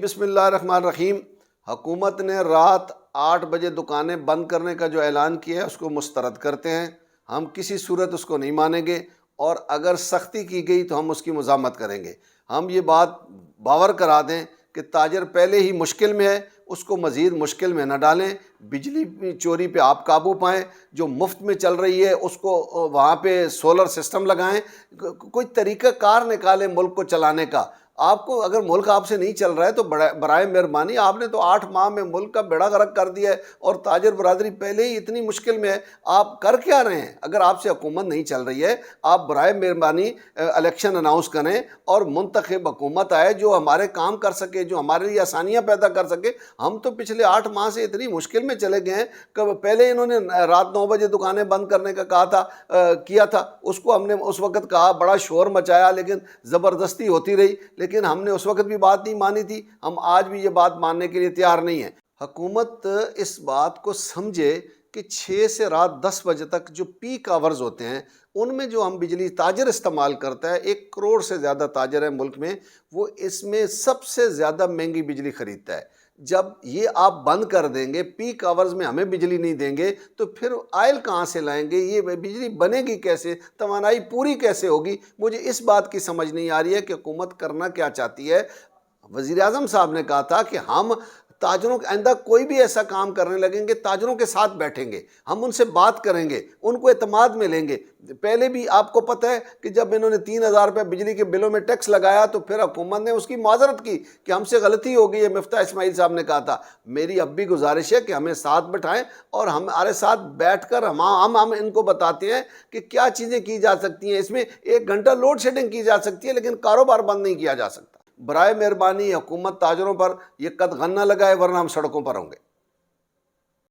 بسم اللہ الرحمن الرحیم۔ حکومت نے رات 8 بجے دکانیں بند کرنے کا جو اعلان کیا ہے اس کو مسترد کرتے ہیں۔ ہم کسی صورت اس کو نہیں مانیں گے، اور اگر سختی کی گئی تو ہم اس کی مزاحمت کریں گے۔ ہم یہ بات باور کرا دیں کہ تاجر پہلے ہی مشکل میں ہے، اس کو مزید مشکل میں نہ ڈالیں۔ بجلی چوری پہ آپ قابو پائیں، جو مفت میں چل رہی ہے اس کو وہاں پہ سولر سسٹم لگائیں، کوئی طریقہ کار نکالیں ملک کو چلانے کا۔ آپ کو اگر ملک آپ سے نہیں چل رہا ہے تو برائے مہربانی، آپ نے تو 8 ماہ میں ملک کا بیڑا غرق کر دیا ہے، اور تاجر برادری پہلے ہی اتنی مشکل میں ہے، آپ کر کیا رہے ہیں؟ اگر آپ سے حکومت نہیں چل رہی ہے، آپ برائے مہربانی الیکشن اناؤنس کریں اور منتخب حکومت آئے جو ہمارے کام کر سکے، جو ہمارے لیے آسانیاں پیدا کر سکے۔ ہم تو پچھلے 8 ماہ سے اتنی مشکل میں چلے گئے ہیں کہ پہلے انہوں نے رات 9 بجے دکانیں بند کرنے کا کہا تھا، کیا تھا، اس کو ہم نے اس وقت کہا، بڑا شور مچایا، لیکن زبردستی ہوتی رہی، لیکن ہم نے اس وقت بھی بات نہیں مانی تھی۔ ہم آج بھی یہ بات ماننے کے لیے تیار نہیں ہیں۔ حکومت اس بات کو سمجھے کہ 6 سے رات 10 بجے تک جو پیک آورز ہوتے ہیں، ان میں جو ہم بجلی تاجر استعمال کرتا ہے، 1 کروڑ سے زیادہ تاجر ہے ملک میں، وہ اس میں سب سے زیادہ مہنگی بجلی خریدتا ہے۔ جب یہ آپ بند کر دیں گے، پیک آورز میں ہمیں بجلی نہیں دیں گے، تو پھر آئل کہاں سے لائیں گے؟ یہ بجلی بنے گی کیسے؟ توانائی پوری کیسے ہوگی؟ مجھے اس بات کی سمجھ نہیں آ رہی ہے کہ حکومت کرنا کیا چاہتی ہے۔ وزیر اعظم صاحب نے کہا تھا کہ ہم تاجروں کے آئندہ کوئی بھی ایسا کام کرنے لگیں گے، تاجروں کے ساتھ بیٹھیں گے، ہم ان سے بات کریں گے، ان کو اعتماد میں لیں گے۔ پہلے بھی آپ کو پتہ ہے کہ جب انہوں نے 3000 روپے بجلی کے بلوں میں ٹیکس لگایا تو پھر حکومت نے اس کی معذرت کی کہ ہم سے غلطی ہو گئی ہے۔ مفتاح اسماعیل صاحب نے کہا تھا، میری اب بھی گزارش ہے کہ ہمیں ساتھ بٹھائیں اور ہمارے ساتھ بیٹھ کر ہم ان کو بتاتے ہیں کہ کیا چیزیں کی جا سکتی ہیں۔ اس میں 1 گھنٹہ لوڈ شیڈنگ کی جا سکتی ہے، لیکن کاروبار بند نہیں کیا جا سکتا۔ برائے مہربانی حکومت تاجروں پر یہ قدغن نہ لگائے، ورنہ ہم سڑکوں پر ہوں گے۔